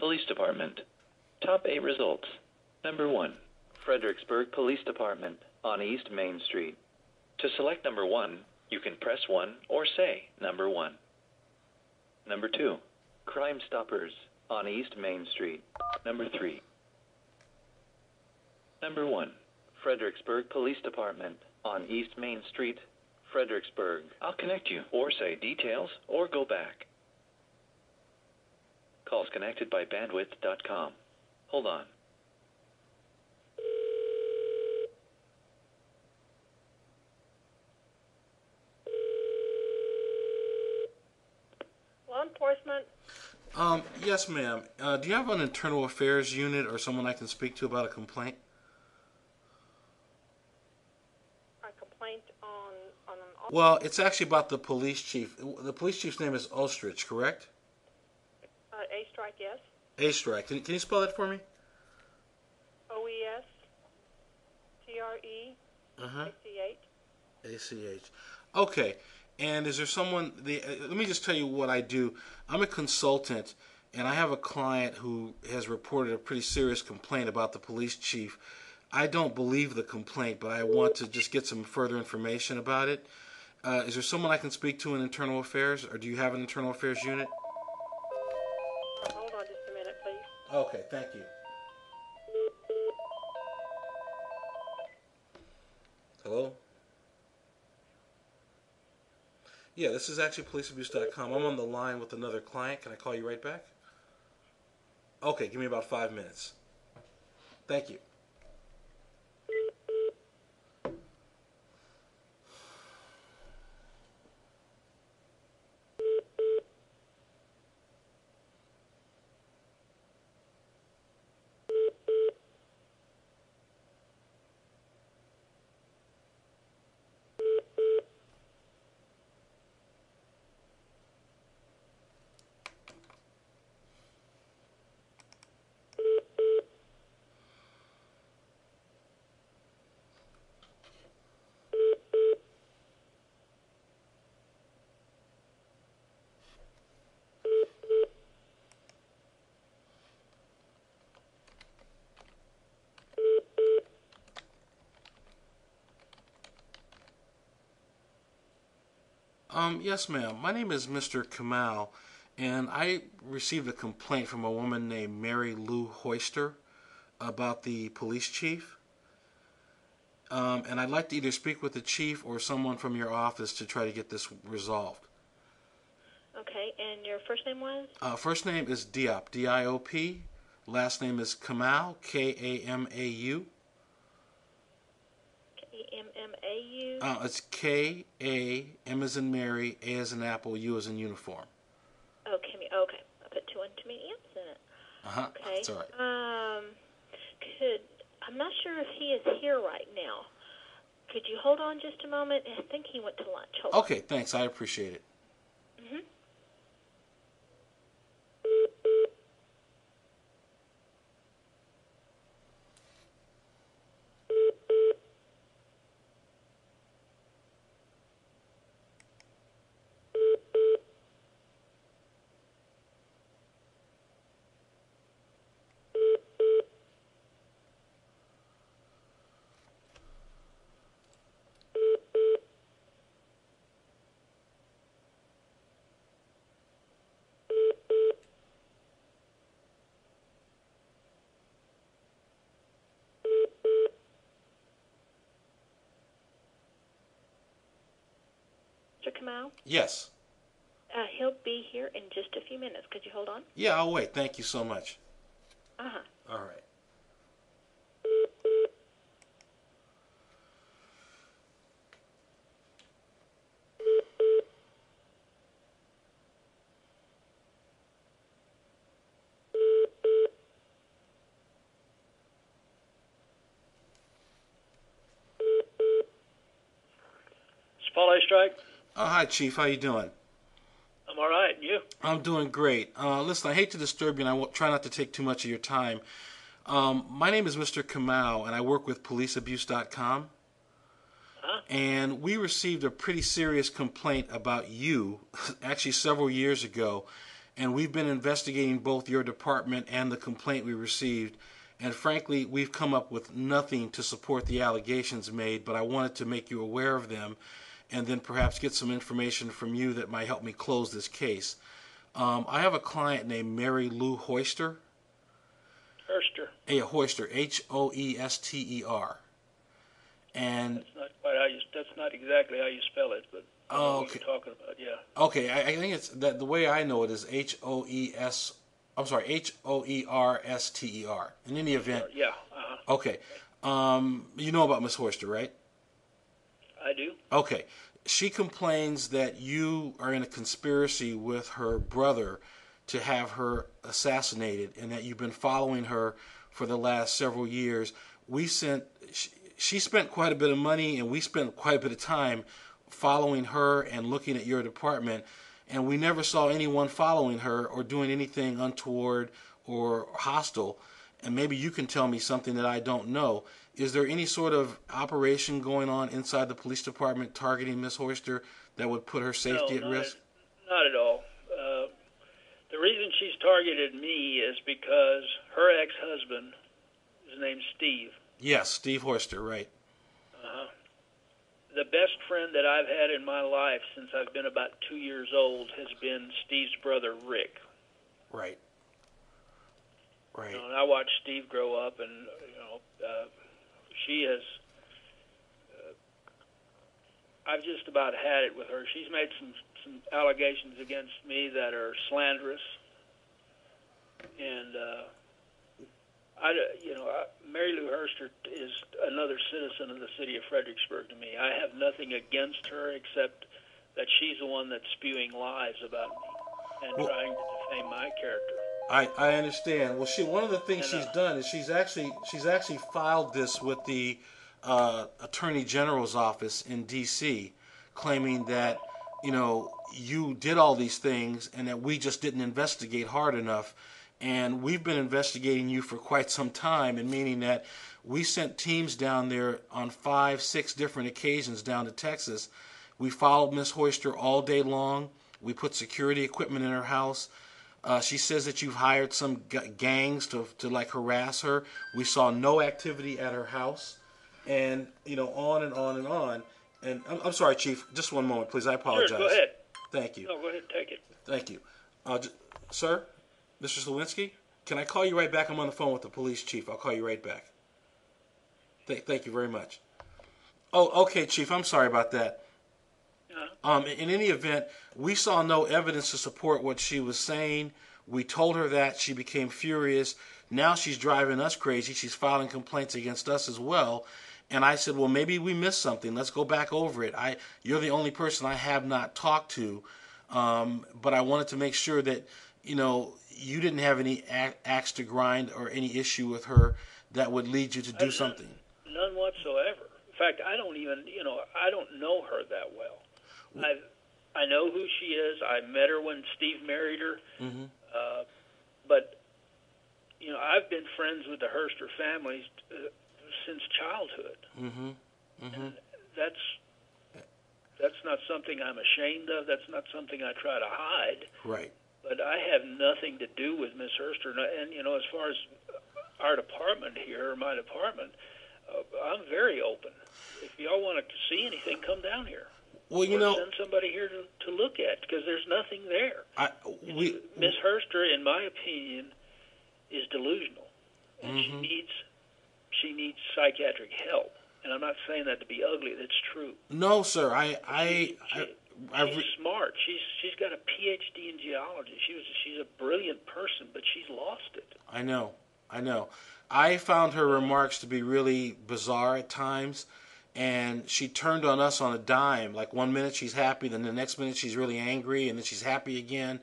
Police Department. Top 8 results. Number 1, Fredericksburg Police Department on East Main Street. To select number 1, you can press 1 or say number 1. Number 2, Crime Stoppers on East Main Street. Number 3. Number 1, Fredericksburg Police Department on East Main Street, Fredericksburg. I'll connect you, or say details, or go back. Calls connected by bandwidth.com. Hold on. Law enforcement. Yes, ma'am. Do you have an internal affairs unit or someone I can speak to about a complaint? A complaint on an... Well, it's actually about the police chief. The police chief's name is Ostrich, correct? A strike, yes. A strike. Can you spell that for me? OESTREACH. ACH. Okay. And is there someone... let me just tell you what I do. I'm a consultant, and I have a client who has reported a pretty serious complaint about the police chief. I don't believe the complaint, but I want to just get some further information about it. Is there someone I can speak to in internal affairs, or do you have an internal affairs unit? Hold on just a minute, please. Okay, thank you. Hello? Yeah, this is actually policeabuse.com. I'm on the line with another client. Can I call you right back? Okay, give me about 5 minutes. Thank you. Yes, ma'am. My name is Mr. Kamal, and I received a complaint from a woman named Mary Lou Hoyster about the police chief. And I'd like to either speak with the chief or someone from your office to try to get this resolved. Okay, and your first name was? First name is Diop, D-I-O-P. Last name is Kamal, K-A-M-A-U. K-A-M-M-A-U? It's K-A, M as in Mary, A as in Apple, U as in uniform. Okay. I put 2 and 2 M's in it. Okay. That's all right. I'm not sure if he is here right now. Could you hold on just a moment? I think he went to lunch. Hold on. Okay, thanks. I appreciate it. Mm-hmm. Mr. Kamal? Yes. He'll be here in just a few minutes. Could you hold on? Yeah, I'll wait. Thank you so much. Uh-huh. All right. Paul A. Strike. Hi, Chief. How you doing? I'm all right. You? I'm doing great. Listen, I hate to disturb you, and I will try not to take too much of your time. My name is Mr. Kamau, and I work with policeabuse.com. And we received a pretty serious complaint about you, actually several years ago, and we've been investigating both your department and the complaint we received. And frankly, we've come up with nothing to support the allegations made, but I wanted to make you aware of them and then perhaps get some information from you that might help me close this case. I have a client named Mary Lou Hoyster. Herster. Hoyster, Hoester. And That's not exactly how you spell it, but I know what you're talking about. Yeah. Okay, I think it's that the way I know it is Hoerster. In any event. Yeah. Okay. You know about Miss Hoyster, right? I do. Okay. She complains that you are in a conspiracy with her brother to have her assassinated, and that you've been following her for the last several years. She spent quite a bit of money, and we spent quite a bit of time following her and looking at your department, and we never saw anyone following her or doing anything untoward or hostile. And maybe you can tell me something that I don't know. Is there any sort of operation going on inside the police department targeting Miss Hoyster that would put her safety at risk? Not at all. The reason she's targeted me is because her ex-husband, his name's Steve. Yes, Steve Hoyster, right. The best friend that I've had in my life since I've been about 2 years old has been Steve's brother, Rick. Right. Right. And I watched Steve grow up, and she has. I've just about had it with her. She's made some allegations against me that are slanderous, and Mary Lou Herster is another citizen of the city of Fredericksburg to me. I have nothing against her except that she's the one that's spewing lies about me and trying to defame my character. I understand. Well, one of the things she's done is she's actually filed this with the Attorney General's office in D.C., claiming that you did all these things and that we just didn't investigate hard enough. And we've been investigating you for quite some time, and meaning that we sent teams down there on 5-6 different occasions down to Texas. We followed Miss Hoyster all day long. We put security equipment in her house. She says that you've hired some gangs to harass her. We saw no activity at her house, and on and on and on. And I'm sorry, Chief. Just one moment, please. I apologize. Sure, go ahead. Thank you. No, go ahead. Take it. Thank you, sir. Mr. Slawinski, can I call you right back? I'm on the phone with the police chief. I'll call you right back. Thank you very much. Oh, okay, Chief. I'm sorry about that. In any event, we saw no evidence to support what she was saying. We told her that. She became furious. Now she's driving us crazy. She's filing complaints against us as well. And I said, well, maybe we missed something. Let's go back over it. You're the only person I have not talked to, but I wanted to make sure that, you didn't have any axe to grind or any issue with her that would lead you to do something. None whatsoever. In fact, I don't know her that well. I know who she is. I met her when Steve married her. Mm-hmm. But I've been friends with the Herster families since childhood. Mm-hmm. Mm-hmm. And that's not something I'm ashamed of. That's not something I try to hide. Right. But I have nothing to do with Miss Herster. And as far as our department here, or my department, I'm very open. If y'all want to see anything, come down here. Well, send somebody here to look at, because there's nothing there. Miss Herster, in my opinion, is delusional, and mm-hmm. she needs psychiatric help. And I'm not saying that to be ugly. That's true. No, sir. She's smart. She's got a PhD in geology. She's a brilliant person, but she's lost it. I know. I found her remarks to be really bizarre at times, and she turned on us on a dime. Like 1 minute she's happy, then the next minute she's really angry, and then she's happy again.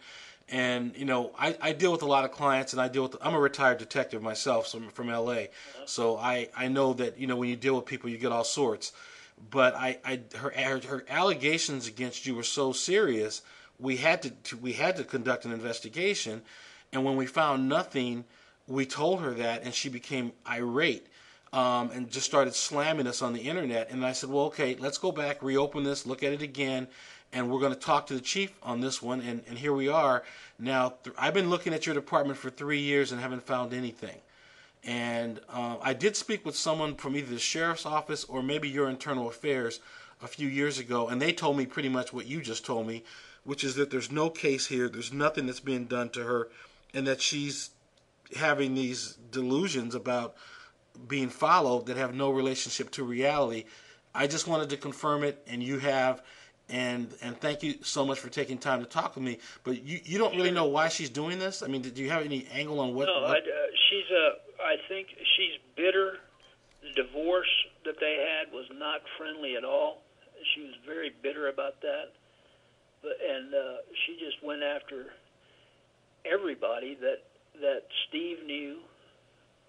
And I deal with a lot of clients, and I'm a retired detective myself, from LA, so I know that when you deal with people, you get all sorts. But her allegations against you were so serious, we had to conduct an investigation, and when we found nothing, we told her that, and she became irate, and just started slamming us on the internet. And I said, well, okay, let's go back, reopen this, look at it again, and we're going to talk to the chief on this one, and here we are. Now, I've been looking at your department for 3 years and haven't found anything. And I did speak with someone from either the sheriff's office or maybe your internal affairs a few years ago, and they told me pretty much what you just told me, which is that there's no case here, there's nothing that's being done to her, and that she's having these delusions about being followed that have no relationship to reality. I just wanted to confirm it, and you have, and thank you so much for taking time to talk with me. But you don't really know why she's doing this? I mean, do you have any angle on what? No, I think she's bitter. The divorce that they had was not friendly at all. She was very bitter about that. And she just went after everybody that Steve knew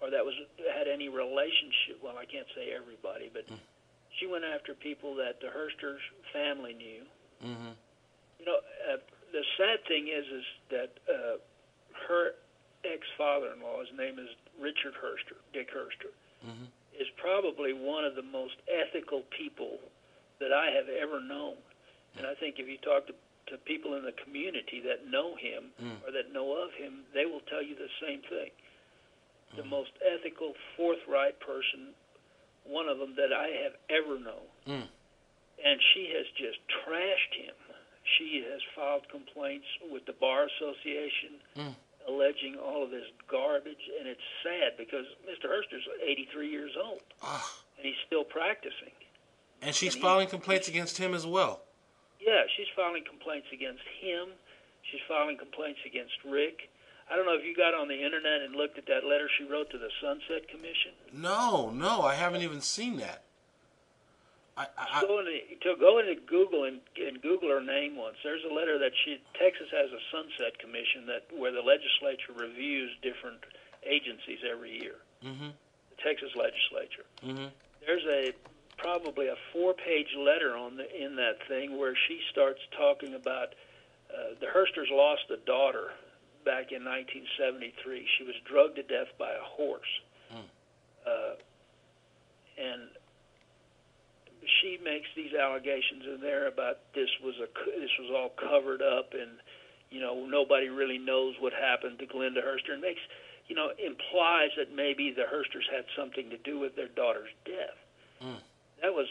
or that had any relationship. Well, I can't say everybody, but she went after people that the Herster's family knew. Mm-hmm. You know, the sad thing is that her ex-father-in-law, his name is Richard Herster, Dick Herster, mm-hmm. is probably one of the most ethical people that I have ever known. And I think if you talk to people in the community that know him or that know of him, they will tell you the same thing. The most ethical, forthright person, one of them that I have ever known. And she has just trashed him. She has filed complaints with the Bar Association alleging all of this garbage, and it's sad because Mr. Herster's 83 years old, and he's still practicing. And she's filing complaints against him as well. Yeah, she's filing complaints against him. She's filing complaints against Rick. I don't know if you got on the internet and looked at that letter she wrote to the Sunset Commission. No, I haven't even seen that. Go into Google and Google her name once. There's a letter that Texas has a Sunset Commission where the legislature reviews different agencies every year. Mm-hmm. The Texas legislature. Mm-hmm. There's probably a 4-page letter in that thing where she starts talking about the Hersters lost a daughter back in 1973. She was drugged to death by a horse, and she makes these allegations in there about this was all covered up, and nobody really knows what happened to Glenda Herster, and implies that maybe the Hersters had something to do with their daughter's death. That was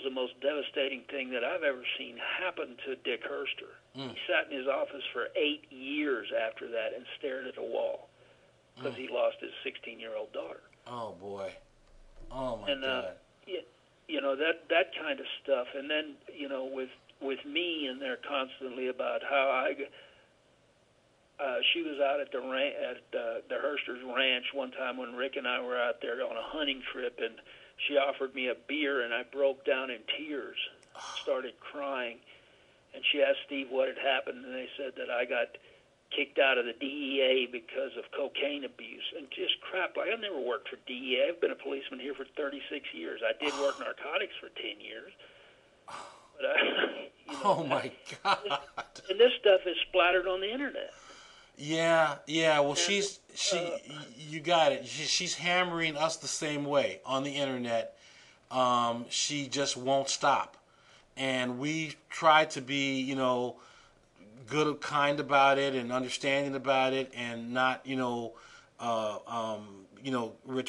the most devastating thing that I've ever seen happen to Dick Herster. He sat in his office for 8 years after that and stared at a wall because he lost his 16-year-old daughter. Oh boy! Oh my God! That kind of stuff, and then with me in there constantly about how she was out at the Herster's ranch one time when Rick and I were out there on a hunting trip, and she offered me a beer, and I broke down in tears, started crying, and she asked Steve what had happened, and they said that I got kicked out of the DEA because of cocaine abuse, and just crap. Like, I've never worked for DEA. I've been a policeman here for 36 years. I did work narcotics for 10 years. But oh my God! And this stuff is splattered on the internet. Yeah. Well, you got it. She's hammering us the same way on the internet. She just won't stop, and we try to be, good and kind about it and understanding about it, and not,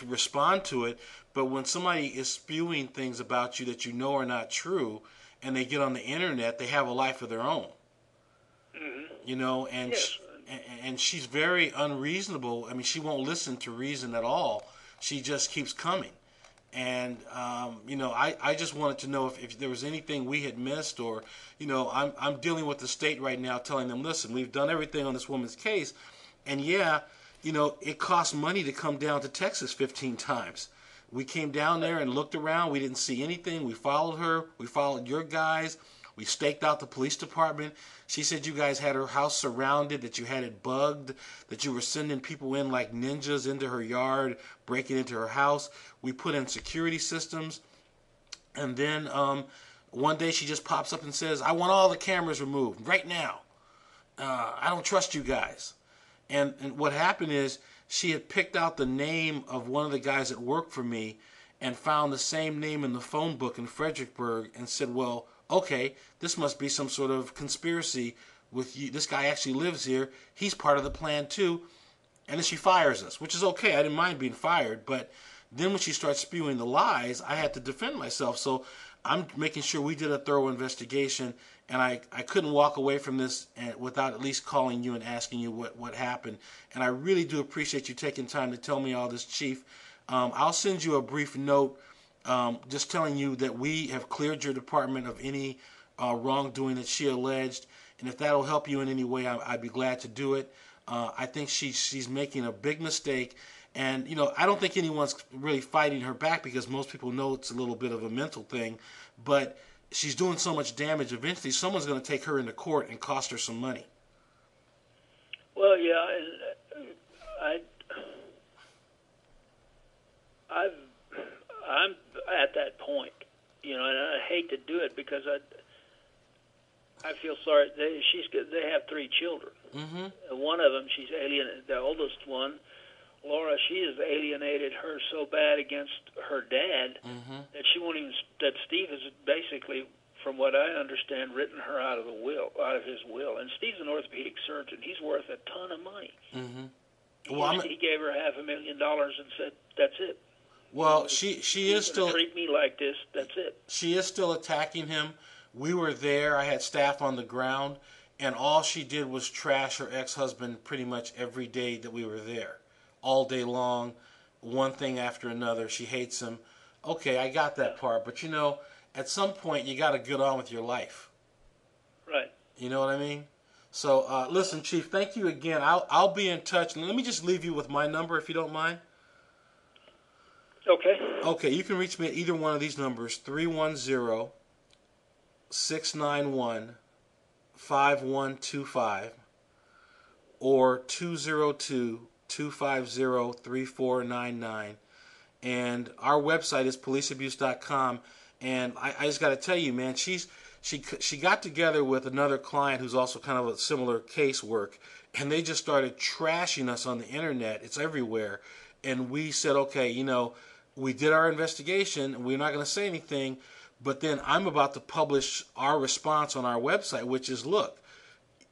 respond to it. But when somebody is spewing things about you that you know are not true, and they get on the internet, they have a life of their own. Mm-hmm. And. Yes. And she's very unreasonable. I mean, she won't listen to reason at all. She just keeps coming. And, I just wanted to know if there was anything we had missed, or, I'm dealing with the state right now telling them, listen, we've done everything on this woman's case. And, it costs money to come down to Texas 15 times. We came down there and looked around. We didn't see anything. We followed her. We followed your guys. We staked out the police department. She said you guys had her house surrounded, that you had it bugged, that you were sending people in like ninjas into her yard, breaking into her house. We put in security systems. And then one day she just pops up and says, I want all the cameras removed right now. I don't trust you guys. And what happened is she had picked out the name of one of the guys that worked for me and found the same name in the phone book in Fredericksburg and said, well, okay, this must be some sort of conspiracy with you. This guy actually lives here. He's part of the plan too. And then she fires us, which is okay. I didn't mind being fired, but then when she starts spewing the lies, I had to defend myself. So I'm making sure we did a thorough investigation, and I couldn't walk away from this without at least calling you and asking you what happened. And I really do appreciate you taking time to tell me all this, Chief. I'll send you a brief note just telling you that we have cleared your department of any wrongdoing that she alleged, and if that'll help you in any way, I'd be glad to do it. I think she's making a big mistake, and I don't think anyone's really fighting her back because most people know it's a little bit of a mental thing, but she's doing so much damage. Eventually, someone's going to take her into court and cost her some money. Well, yeah, I'm at that point, and I hate to do it because I feel sorry. They have 3 children. Mm-hmm. One of them, she's alienated. The oldest one, Laura, she has alienated her so bad against her dad that she won't even. That Steve has basically, from what I understand, written her out of his will. And Steve's an orthopedic surgeon. He's worth a ton of money. Mm-hmm. He gave her $500,000 and said, "That's it." Well, she is still treat me like this. That's it. She is still attacking him. We were there. I had staff on the ground, and all she did was trash her ex-husband pretty much every day that we were there, all day long, one thing after another. She hates him. Okay, I got that part, but at some point you got to get on with your life. Right. You know what I mean? So, listen, Chief, thank you again. I'll be in touch. Let me just leave you with my number, if you don't mind. Okay. Okay, you can reach me at either one of these numbers, 310-691-5125 or 202-250-3499. And our website is policeabuse.com. And I just got to tell you, man, she got together with another client who's also kind of a similar casework, and they just started trashing us on the internet. It's everywhere. And we said, okay, we did our investigation, and we're not going to say anything, but then I'm about to publish our response on our website, which is, look,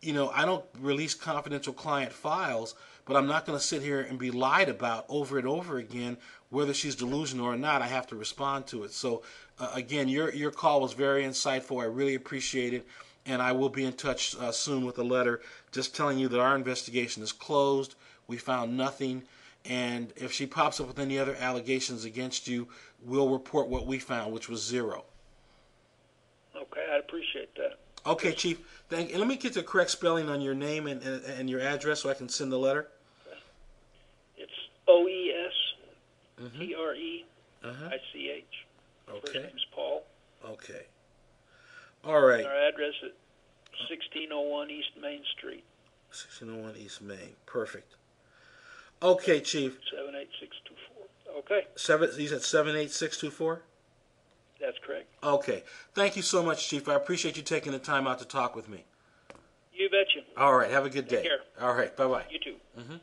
I don't release confidential client files, but I'm not going to sit here and be lied about over and over again. Whether she's delusional or not, I have to respond to it. So, again, your call was very insightful. I really appreciate it, and I will be in touch soon with a letter just telling you that our investigation is closed. We found nothing. And if she pops up with any other allegations against you, we'll report what we found, which was 0. Okay, I appreciate that. Okay, Chief. Thank you. And let me get the correct spelling on your name and your address so I can send the letter. It's OESTREICH. Okay. First name's Paul. Okay. All right. Our address is 1601 East Main Street. 1601 East Main. Perfect. Okay, Chief. 78624. Okay. You said 78624? That's correct. Okay. Thank you so much, Chief. I appreciate you taking the time out to talk with me. You betcha. All right. Have a good day. Take care. All right. Bye-bye. You too. Mm-hmm.